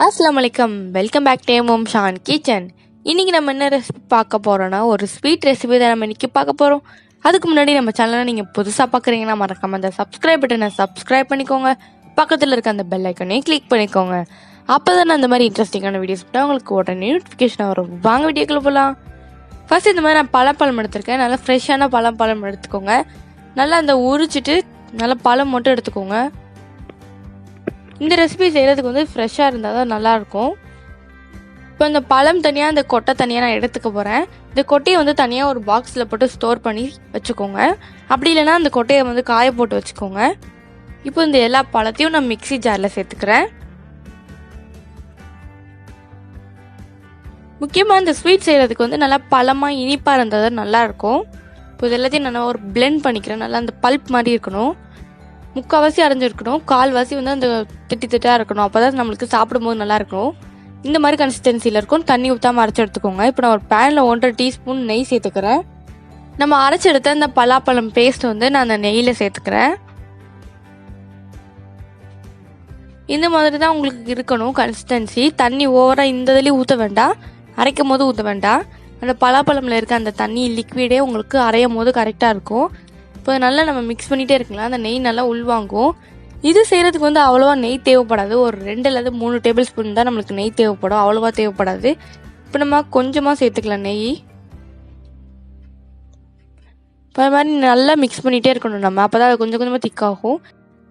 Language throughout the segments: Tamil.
Asslamu alaikum. Welcome back to Mm Sha kitchen. இன்னைக்கு நம்ம என்ன ரெசிபி பார்க்க போறோம்னா ஒரு ஸ்வீட் ரெசிபி தான் நம்ம இன்னைக்கு பார்க்க போறோம். அதுக்கு முன்னாடி நம்ம சேனலை நீங்க புதுசா பார்க்கறீங்கன்னா மறக்காம அந்த சப்ஸ்கிரைப் பட்டனை சப்ஸ்கிரைப் பண்ணிக்கோங்க. பக்கத்துல இருக்க அந்த பெல் ஐகானை கிளிக் பண்ணிக்கோங்க. அப்பதான் அந்த மாதிரி இன்ட்ரெஸ்டிங்கான வீடியோஸ் போட்டா உங்களுக்கு உடனே நோட்டிஃபிகேஷன் வரும். வாங்க வீடியோக்குள்ள போலாம். ஃபர்ஸ்ட் இந்த மாதிரி நான் பழம் எடுத்திருக்கேன். நல்லா ஃப்ரெஷ்ஷான பழம் எடுத்துக்கோங்க. நல்லா அந்த உரிச்சிட்டு நல்லா பழம் மட்டும் எடுத்துக்கோங்க. இந்த ரெசிபி செய்கிறதுக்கு வந்து ஃப்ரெஷ்ஷாக இருந்தால் தான் நல்லாயிருக்கும். இப்போ இந்த பழம் தனியாக இந்த கொட்டை தனியாக நான் எடுத்துக்க போகிறேன். இந்த கொட்டையை வந்து தனியாக ஒரு பாக்ஸில் போட்டு ஸ்டோர் பண்ணி வச்சுக்கோங்க. அப்படி இல்லைன்னா அந்த கொட்டையை வந்து காய போட்டு வச்சுக்கோங்க. இப்போ இந்த எல்லா பழத்தையும் நான் மிக்ஸி ஜாரில் சேர்த்துக்கிறேன். முக்கியமாக இந்த ஸ்வீட் செய்கிறதுக்கு வந்து நல்லா பழமாக இனிப்பாக இருந்தால் தான் நல்லாயிருக்கும். இப்போ இது எல்லாத்தையும் நான் ஒரு பிளெண்ட் பண்ணிக்கிறேன். நல்லா அந்த பல்ப் மாதிரி இருக்கணும். முக்கால்வாசி அரைஞ்சிருக்கணும், கால்வாசி வந்து அந்த திட்டாக இருக்கணும். அப்போ தான் நம்மளுக்கு சாப்பிடும்போது நல்லா இருக்கணும். இந்த மாதிரி கன்சிஸ்டன்சியில் இருக்கும். தண்ணி ஊற்றாமல் அரைச்சி எடுத்துக்கோங்க. இப்போ நான் ஒரு பேனில் 1.5 டீஸ்பூன் நெய் சேர்த்துக்கிறேன். நம்ம அரைச்சி எடுத்த இந்த பலாப்பழம் பேஸ்ட் வந்து நான் அந்த நெய்யில் சேர்த்துக்கிறேன். இந்த மாதிரி தான் உங்களுக்கு இருக்கணும் கன்சிஸ்டன்சி. தண்ணி ஓவராக இந்த இதுலேயும் ஊற்ற வேண்டாம், அரைக்கும் போது ஊற்ற வேண்டாம். அந்த பலாப்பழமில் இருக்க அந்த தண்ணி லிக்விடே உங்களுக்கு அரையும் போது கரெக்டாக இருக்கும். இப்போ நல்லா நம்ம மிக்ஸ் பண்ணிகிட்டே இருக்கலாம். அந்த நெய் நல்லா உள்வாங்கும். இது செய்கிறதுக்கு வந்து அவ்வளோவா நெய் தேவைப்படாது. ஒரு 2 அல்லது 3 டேபிள் ஸ்பூன் தான் நம்மளுக்கு நெய் தேவைப்படும், அவ்வளோவா தேவைப்படாது. இப்போ நம்ம கொஞ்சமாக சேர்த்துக்கலாம் நெய். இப்போ அது மாதிரி நல்லா மிக்ஸ் பண்ணிகிட்டே இருக்கணும் நம்ம, அப்போ தான் அது கொஞ்சம் கொஞ்சமாக திக்காகும்.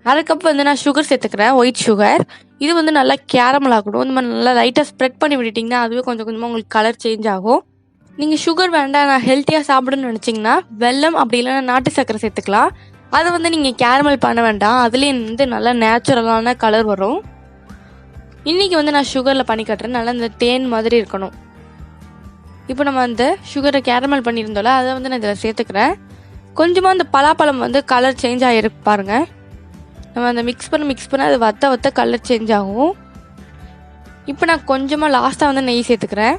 அதுக்கப்புறம் வந்து நான் சுகர் சேர்த்துக்கிறேன், ஒயிட் சுகர். இது வந்து நல்லா கேரமல் ஆகணும். இந்த மாதிரி நல்லா லைட்டாக ஸ்ப்ரெட் பண்ணி விட்டுட்டிங்கன்னா அதுவே கொஞ்சம் கொஞ்சமாக உங்களுக்கு கலர் சேஞ்ச் ஆகும். நீங்கள் சுகர் வேண்டாம், நான் ஹெல்த்தியாக சாப்பிடணும்னு நினச்சிங்கன்னா வெல்லம் அப்படி இல்லைன்னா நாட்டு சர்க்கரை சேர்த்துக்கலாம். அதை வந்து நீங்கள் கேரமல் பண்ண வேண்டாம், அதுலேயே வந்து நல்லா நேச்சுரலான கலர் வரும். இன்றைக்கி வந்து நான் சுகரில் பண்ணி கட்டுறேன். நல்லா இந்த தேன் மாதிரி இருக்கணும். இப்போ நம்ம அந்த சுகரை கேரமல் பண்ணியிருந்தோம்ல, அதை வந்து நான் இதில் சேர்த்துக்கிறேன். கொஞ்சமாக அந்த பலாப்பழம் வந்து கலர் சேஞ்ச் ஆகிருக்கு பாருங்கள். நம்ம அந்த மிக்ஸ் பண்ண அது வத்த கலர் சேஞ்ச் ஆகும். இப்போ நான் கொஞ்சமாக லாஸ்ட்டாக வந்து நெய் சேர்த்துக்கிறேன்.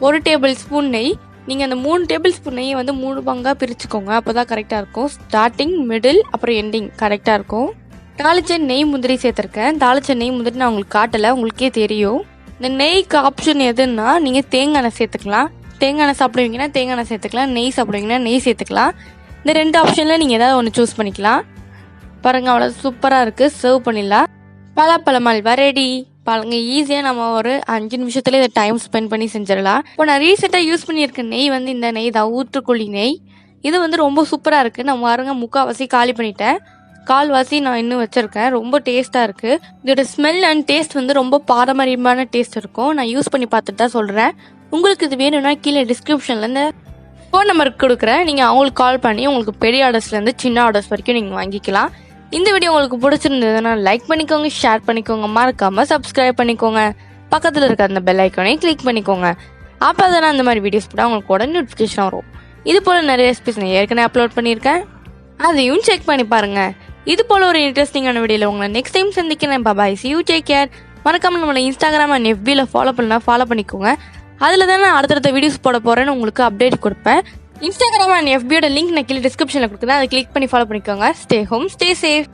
1 டேபிள் ஸ்பூன் நெய். நீங்கள் அந்த 3 டேபிள் ஸ்பூன் நெய்யை வந்து 3 பங்காக பிரிச்சுக்கோங்க. அப்போ தான் கரெக்டாக இருக்கும். ஸ்டார்டிங், மிடில், அப்புறம் எண்டிங் கரெக்டாக இருக்கும். தாளிச்ச நெய் முந்திரி சேர்த்துருக்கேன். தாளிச்ச நெய் முந்திரி நான் உங்களுக்கு காட்டலை, உங்களுக்கே தெரியும். இந்த நெய்க்கு ஆப்ஷன் எதுன்னா நீங்கள் தேங்காய் எண்ணெய் சேர்த்துக்கலாம். தேங்காய் எண்ணெய் சாப்பிடுவீங்கன்னா தேங்காய் எண்ணெய் சேர்த்துக்கலாம், நெய் சாப்பிடுவீங்கன்னா நெய் சேர்த்துக்கலாம். இந்த 2 ஆப்ஷனில் நீங்கள் ஏதாவது ஒன்று சூஸ் பண்ணிக்கலாம். பாருங்கள், அவ்வளோ சூப்பராக இருக்குது. சர்வ் பண்ணிடலாம். பலாப்பழம் அல்வா ரெடி. பாருங்க, ஈஸியாக நம்ம ஒரு 5 நிமிஷத்துல இதை டைம் ஸ்பெண்ட் பண்ணி செஞ்சிடலாம். இப்போ நான் ரீசெண்டாக யூஸ் பண்ணியிருக்க நெய் வந்து இந்த நெய் தான், ஊற்றுக்குழி நெய். இது வந்து ரொம்ப சூப்பராக இருக்குது. நான் பாருங்க முக்கால்வாசி காலி பண்ணிட்டேன், கால்வாசி நான் இன்னும் வச்சுருக்கேன். ரொம்ப டேஸ்ட்டாக இருக்குது. இதோட ஸ்மெல் அண்ட் டேஸ்ட் வந்து ரொம்ப பாரம்பரியமான டேஸ்ட் இருக்கும். நான் யூஸ் பண்ணி பார்த்துட்டு தான் சொல்கிறேன். உங்களுக்கு இது வேணும்னா கீழே டிஸ்கிரிப்ஷனில் இந்த ஃபோன் நம்பருக்கு கொடுக்குறேன். நீங்கள் அவங்களுக்கு கால் பண்ணி உங்களுக்கு பெரிய ஆர்டர்ஸ்லேருந்து சின்ன ஆர்டர்ஸ் வரைக்கும் நீங்கள் வாங்கிக்கலாம். இந்த வீடியோ உங்களுக்கு பிடிச்சிருந்ததுன்னா லைக் பண்ணிக்கோங்க, ஷேர் பண்ணிக்கோங்க, மறக்காமல் சப்ஸ்கிரைப் பண்ணிக்கோங்க. பக்கத்தில் இருக்க அந்த பெல் ஐக்கானை கிளிக் பண்ணிக்கோங்க. அப்போ தான் அந்த மாதிரி வீடியோஸ் போட்டால் உங்களுக்கு உடனே நோட்டிஃபிகேஷன் வரும். இது போல் நிறைய ரெசிபிஸ் நான் ஏற்கனவே அப்லோட் பண்ணியிருக்கேன், அதையும் செக் பண்ணி பாருங்கள். இது போல் ஒரு இன்ட்ரெஸ்டிங்கான வீடியோவில் உங்களை நெக்ஸ்ட் டைம் சந்திக்கிறேன். பாய், see you, take care. மறக்காமல் நம்மளை இன்ஸ்டாகிராம் அண்ட் FBயில் ஃபாலோ பண்ணிக்கோங்க. அதில் தான் நான் அடுத்தடுத்த வீடியோஸ் போட போகிறேன்னு உங்களுக்கு அப்டேட் கொடுப்பேன். இன்ஸ்டாகிராம் அண்ட் FBயோட லிங்க் நான் கீழே டிஸ்கிரிப்ஷனில் கொடுக்குறேன். அதை கிளிக் பண்ணி ஃபாலோ பண்ணிக்கோங்க. Stay home, stay safe.